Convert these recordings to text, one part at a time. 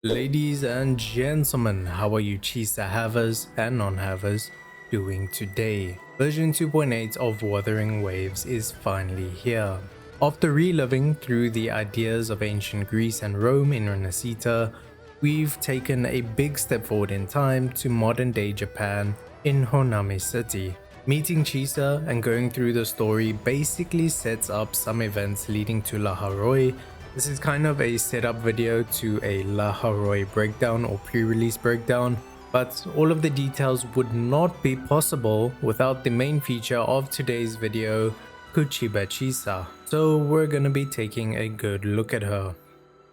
Ladies and gentlemen, how are you Chisa havers and non-havers doing today? Version 2.8 of Wuthering Waves is finally here. After reliving through the ideas of ancient Greece and Rome in Renascita, we've taken a big step forward in time to modern day Japan in Honami City. Meeting Chisa and going through the story basically sets up some events leading to La Haroi. This is kind of a setup video to a La Haroi breakdown or pre-release breakdown, but all of the details would not be possible without the main feature of today's video, Kuchiba Chisa. So we're gonna be taking a good look at her.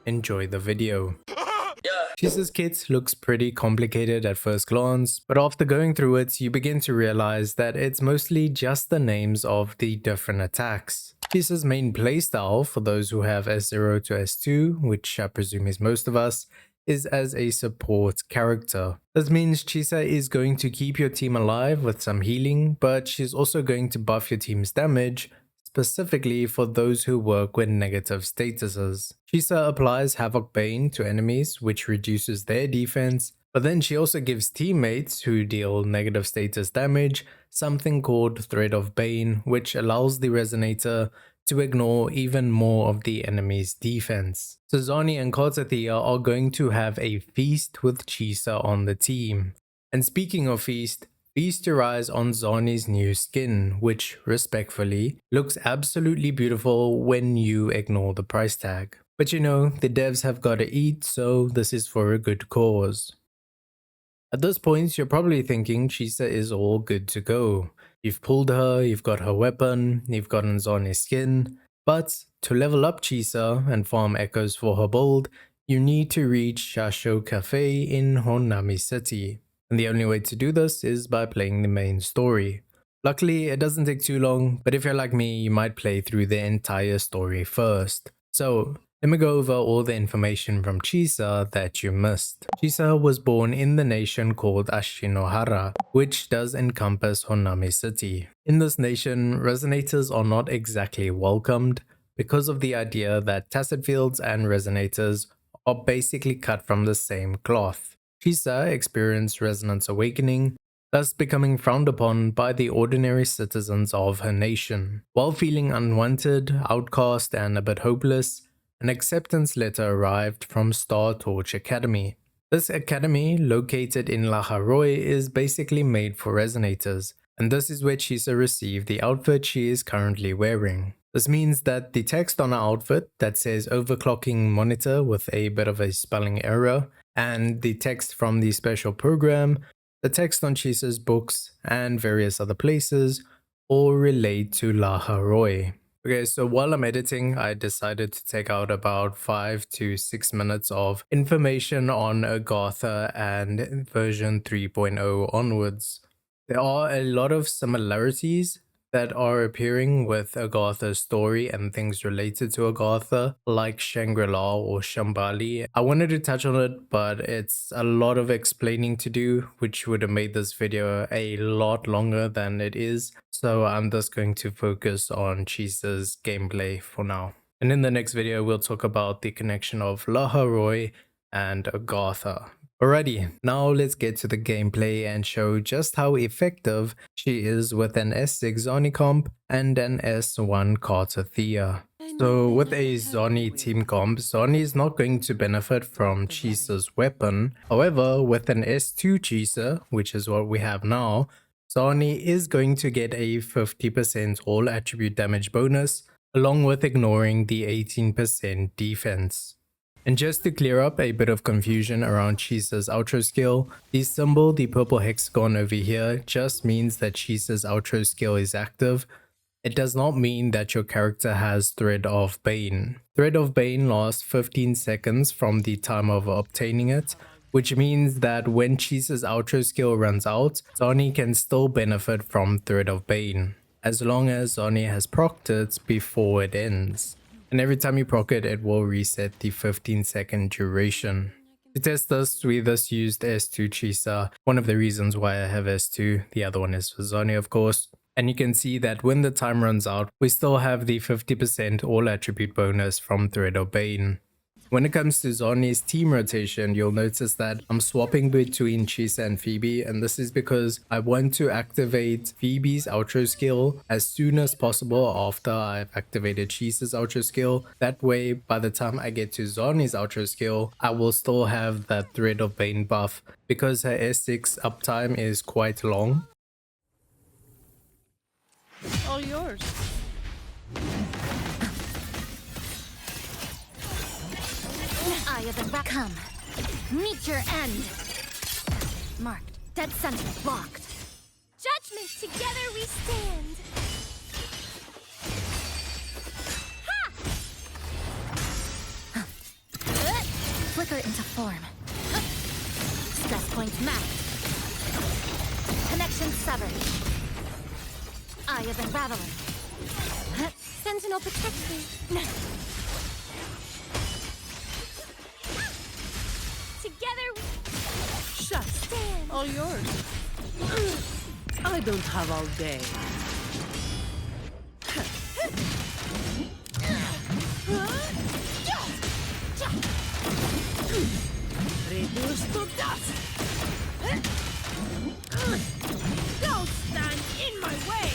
Enjoy the video. Chisa's kit looks pretty complicated at first glance, but after going through it, you begin to realize that it's mostly just the names of the different attacks. Chisa's main playstyle, for those who have S0 to S2, which I presume is most of us, is as a support character. This means Chisa is going to keep your team alive with some healing, but she's also going to buff your team's damage, specifically for those who work with negative statuses. Chisa applies Havoc Bane to enemies, which reduces their defense, but then she also gives teammates who deal negative status damage something called Thread of Bane, which allows the Resonator to ignore even more of the enemy's defense. So Zani and Cartethyia are going to have a feast with Chisa on the team. And speaking of feast your eyes on Zani's new skin, which, respectfully, looks absolutely beautiful when you ignore the price tag. But you know, the devs have gotta eat, so this is for a good cause. At this point, you're probably thinking Chisa is all good to go. You've pulled her, you've got her weapon, you've gotten Zani's skin, but to level up Chisa and farm echoes for her build, you need to reach Shasho Cafe in Honami City. And the only way to do this is by playing the main story. Luckily, it doesn't take too long, but if you're like me, you might play through the entire story first. So, let me go over all the information from Chisa that you missed. Chisa was born in the nation called Ashinohara, which does encompass Honami City. In this nation, resonators are not exactly welcomed because of the idea that tacet fields and resonators are basically cut from the same cloth. Chisa experienced resonance awakening, thus becoming frowned upon by the ordinary citizens of her nation. While feeling unwanted, outcast, and a bit hopeless, an acceptance letter arrived from Star Torch Academy. This academy, located in La Haroi, is basically made for resonators, and this is where Chisa received the outfit she is currently wearing. This means that the text on her outfit that says overclocking monitor with a bit of a spelling error, and the text from the special program, the text on Chisa's books, and various other places all relate to La Haroi. Okay, so while I'm editing, I decided to take out about 5 to 6 minutes of information on Agartha and version 3.0 onwards. There are a lot of similarities that are appearing with Agartha's story and things related to Agartha, like Shangri-La or Shambali. I wanted to touch on it, but it's a lot of explaining to do, which would have made this video a lot longer than it is. So I'm just going to focus on Chisa's gameplay for now. And in the next video, we'll talk about the connection of La Haroi and Agartha. Alrighty, now let's get to the gameplay and show just how effective she is with an S6 Zani comp and an S1 Cartethyia. So with a Zani team comp, Zani is not going to benefit from Chisa's weapon. However, with an S2 Chisa, which is what we have now, Zani is going to get a 50% all attribute damage bonus, along with ignoring the 18% defense. And just to clear up a bit of confusion around Chisa's outro skill, the symbol, the purple hexagon over here, just means that Chisa's outro skill is active. It does not mean that your character has Thread of Bane. Thread of Bane lasts 15 seconds from the time of obtaining it, which means that when Chisa's outro skill runs out, Zani can still benefit from Thread of Bane, as long as Zani has procced it before it ends. And every time you proc it, it will reset the 15-second duration. To test this, we thus used S2 Chisa, one of the reasons why I have S2, the other one is for Zani of course. And you can see that when the time runs out, we still have the 50% all attribute bonus from Thread of Bane. When it comes to Zani's team rotation, you'll notice that I'm swapping between Chisa and Phoebe, and this is because I want to activate Phoebe's outro skill as soon as possible after I've activated Chisa's outro skill. That way, by the time I get to Zani's outro skill, I will still have that Thread of Bane buff because her S6 uptime is quite long. All yours. Eye of the come. Meet your end. Marked. Dead center blocked. Judgment, together we stand. Ha! Flicker into form. Stress points mapped. Connection severed. Eye of Unraveling. Sentinel protects me. Together we stand. All yours. I don't have all day. Reduce to dust. Don't stand in my way.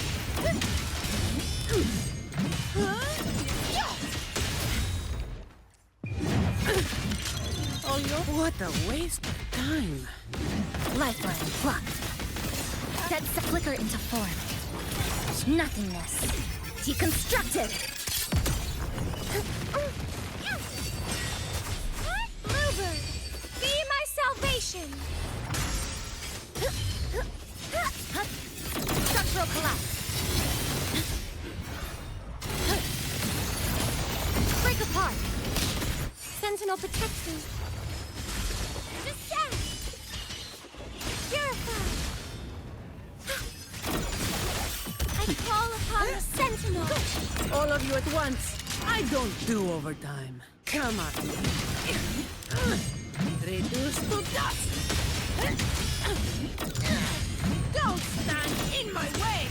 All yours. What a waste of time. Lifeline plucked. Dead flicker into form. Nothingness. Deconstructed. Mover, be my salvation. Structural collapse. Break apart. Sentinel protects me. Descend. Purify. I call upon the Sentinel. All of you at once. I don't do overtime. Come at me. Reduce to dust. Don't stand in my way.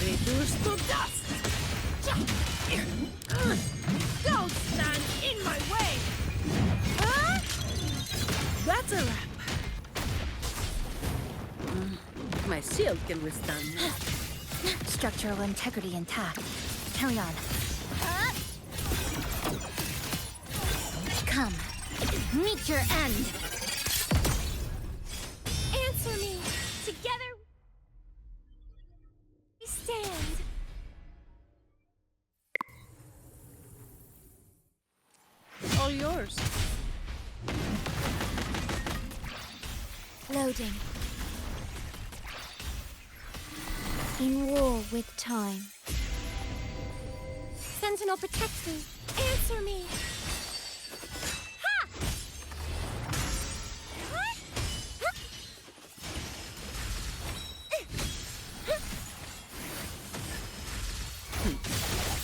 Reduce to dust. Don't stand in my way. That's a wrap. My shield can withstand that. Structural integrity intact. Carry on. Come. Meet your end. Answer me. Together we stand. All yours. Loading. In war with time. Sentinel protects me. Answer me. Ha!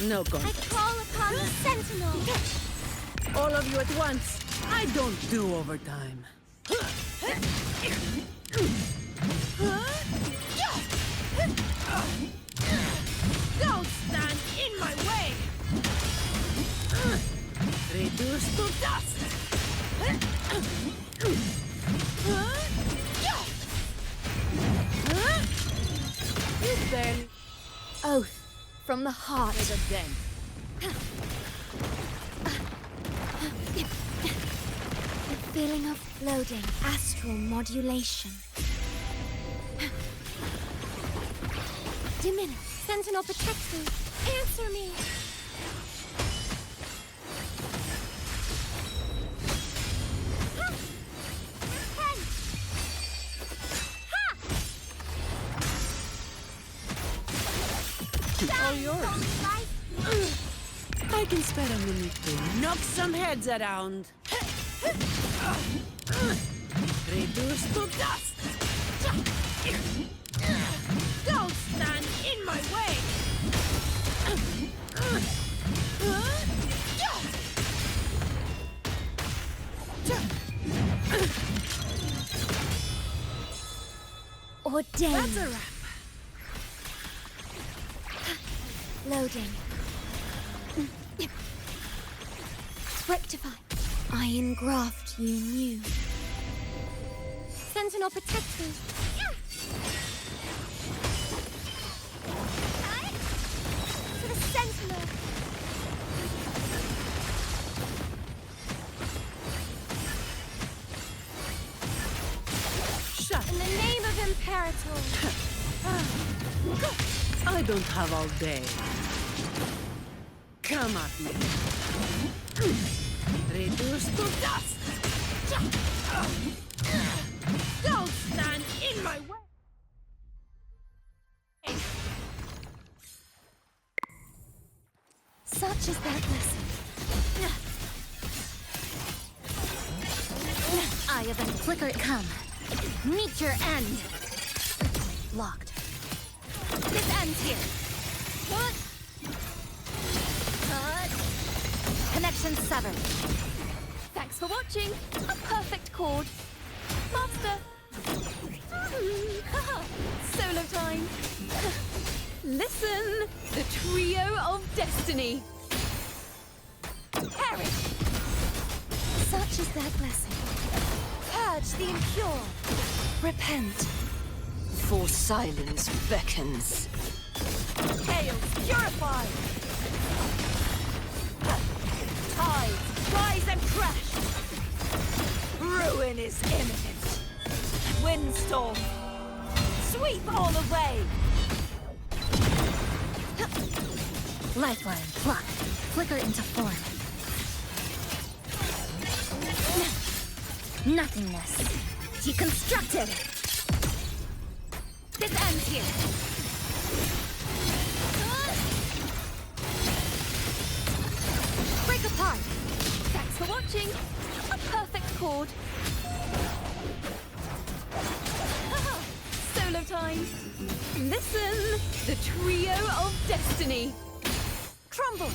No I contest. call upon the Sentinel. All of you at once. I don't do overtime. Don't stand in my way. Reduce to dust. You barely Oath from the heart. made a dent. The feeling of floating. Astral modulation. Diminish. Sentinel protects me. Answer me. Ha! Repent. Ha! All yours. I can spare a minute to knock some heads around. Reduce to dust. Don't stand in my way. Ordained. That's a wrap. Loading. Rectify. I engraft you new. Sentinel protect me. To the Sentinel. Shut. In the name of Imperator. I don't have all day. Come at me. Reduce to dust. Don't stand in my way. Such is that blessing. Eye of a flicker, come. Meet your end. Locked. This ends here. What? Cut. Connection severed. Thanks for watching. A perfect chord. Master. Solo time. Listen. The trio of destiny. Perish. Such is their blessing. Purge the impure. Repent. For silence beckons. Chaos purified. Tides rise and crash. Ruin is imminent. Windstorm. Sweep all away. Lifeline, pluck. Flicker into form. Nothingness. Deconstructed. This ends here. Break apart. Thanks for watching. A perfect chord. Solo time. Listen. The trio of destiny. Crumble.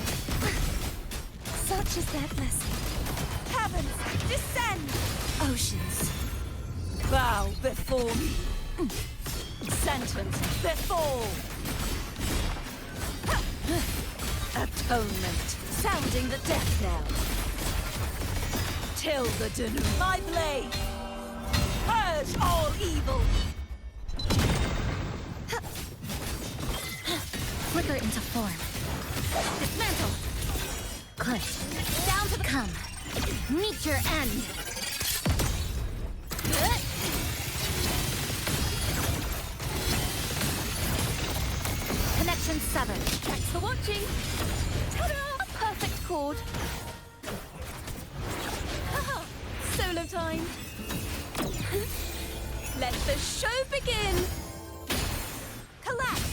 Such is their blessing. Heavens, descend. Oceans. Bow before me. Sentence before. Atonement. Sounding the death knell. Till the Danube. My blade. Purge all evil. Flicker into form. Dismantle. Click. Down to the come. Meet your end. Connection severed. Thanks for watching. Ta-da! A perfect chord. Solo time. Let the show begin. Collapse.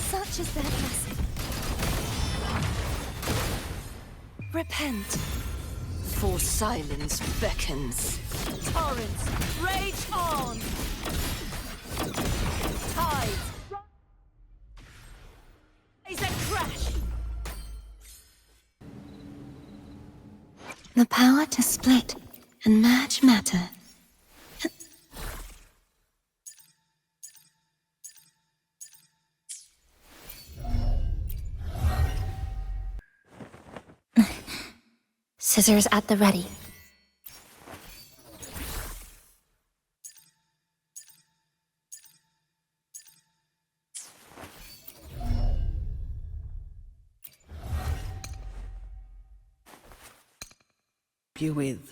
Such is their blessing. Repent. For silence beckons. Torrents rage on. Tides rise and crash. The power to split and merge matter. Scissors at the ready. You with